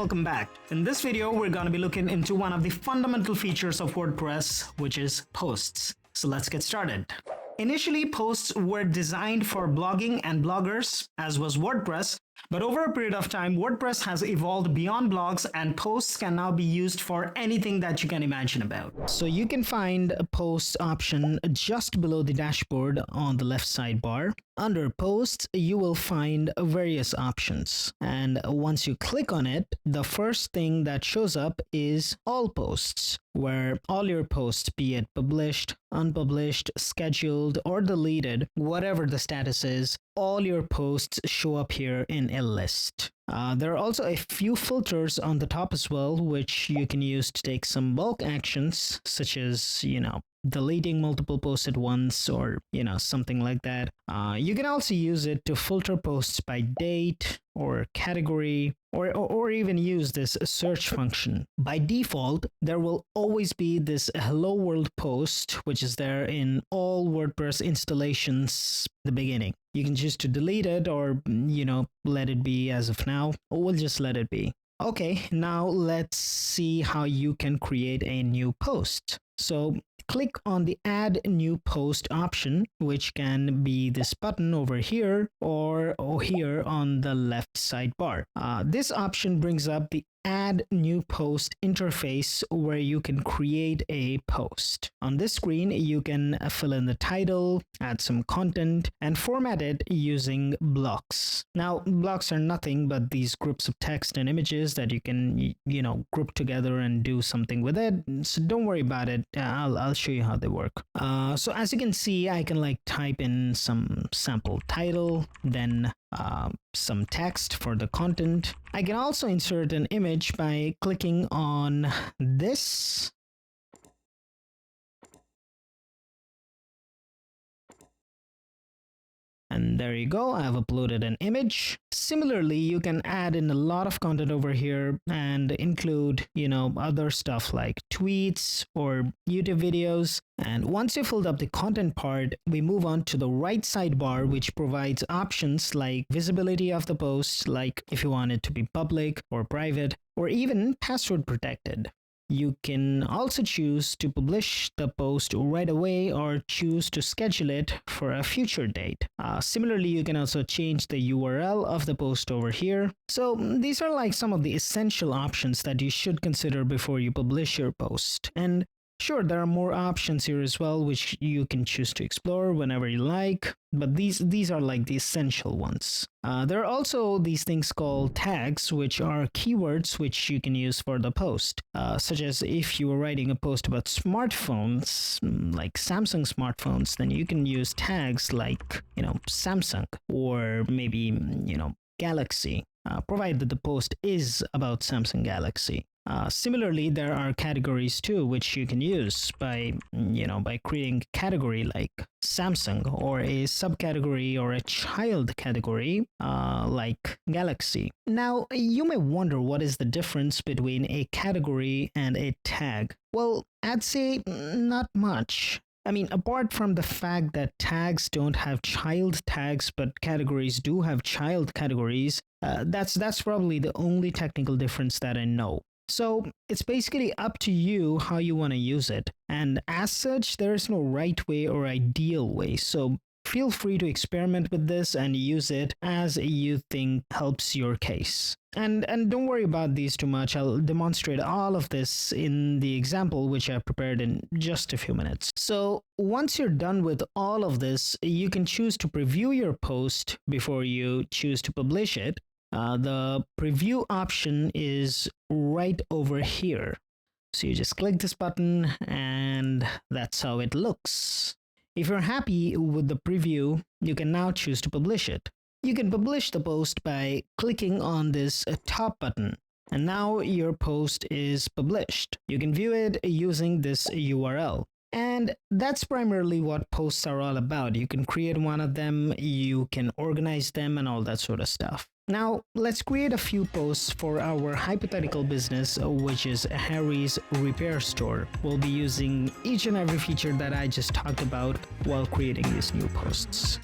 welcome back. In this video, we're going to be looking into one of the fundamental features of WordPress, which is posts. So let's get started. Initially, posts were designed for blogging and bloggers, as was WordPress, but over a period of time, WordPress has evolved beyond blogs and posts can now be used for anything that you can imagine about. So you can find a posts option just below the dashboard on the left sidebar. Under posts, you will find various options. And once you click on it, the first thing that shows up is all posts, where all your posts, be it published, unpublished, scheduled, or deleted, whatever the status is, all your posts show up here in a list. There are also a few filters on the top as well, which you can use to take some bulk actions, such as, deleting multiple posts at once or, something like that. You can also use it to filter posts by date or category, or even use this search function. By default, there will always be this hello world post, which is there in all WordPress installations at the beginning. You can choose to delete it or, let it be as of now. We'll just let it be. Okay, now let's see how you can create a new post. So click on the Add New Post option, which can be this button over here or here on the left sidebar. This option brings up the Add New Post interface where you can create a post. On this screen, you can fill in the title, add some content, and format it using blocks. Now, blocks are nothing but these groups of text and images that you can, group together and do something with it. So don't worry about it. I'll show you how they work. So as you can see, I can type in some sample title, then some text for the content. I can also insert an image by clicking on this. And there you go, I have uploaded an image. Similarly, you can add in a lot of content over here and include, other stuff like tweets or YouTube videos. And once you filled up the content part, we move on to the right sidebar, which provides options like visibility of the post, like if you want it to be public or private, or even password protected. You can also choose to publish the post right away or choose to schedule it for a future date. Similarly, you can also change the URL of the post over here. So these are some of the essential options that you should consider before you publish your post. And sure, there are more options here as well, which you can choose to explore whenever you like, but these are the essential ones. There are also these things called tags, which are keywords which you can use for the post, such as if you were writing a post about smartphones, like Samsung smartphones, then you can use tags like, Samsung or maybe, Galaxy, provided that the post is about Samsung Galaxy. Similarly, there are categories too, which you can use by creating a category like Samsung, or a subcategory or a child category like Galaxy. Now, you may wonder what is the difference between a category and a tag. Well, I'd say not much. Apart from the fact that tags don't have child tags, but categories do have child categories, that's probably the only technical difference that I know. So it's basically up to you how you want to use it. And as such, there is no right way or ideal way. So feel free to experiment with this and use it as you think helps your case. And don't worry about these too much. I'll demonstrate all of this in the example which I've prepared in just a few minutes. So once you're done with all of this, you can choose to preview your post before you choose to publish it. The preview option is right over here. So you just click this button and that's how it looks. If you're happy with the preview, you can now choose to publish it. You can publish the post by clicking on this top button. And now your post is published. You can view it using this URL. And that's primarily what posts are all about. You can create one of them, you can organize them, and all that sort of stuff. Now, let's create a few posts for our hypothetical business, which is Harry's Repair Store. We'll be using each and every feature that I just talked about while creating these new posts.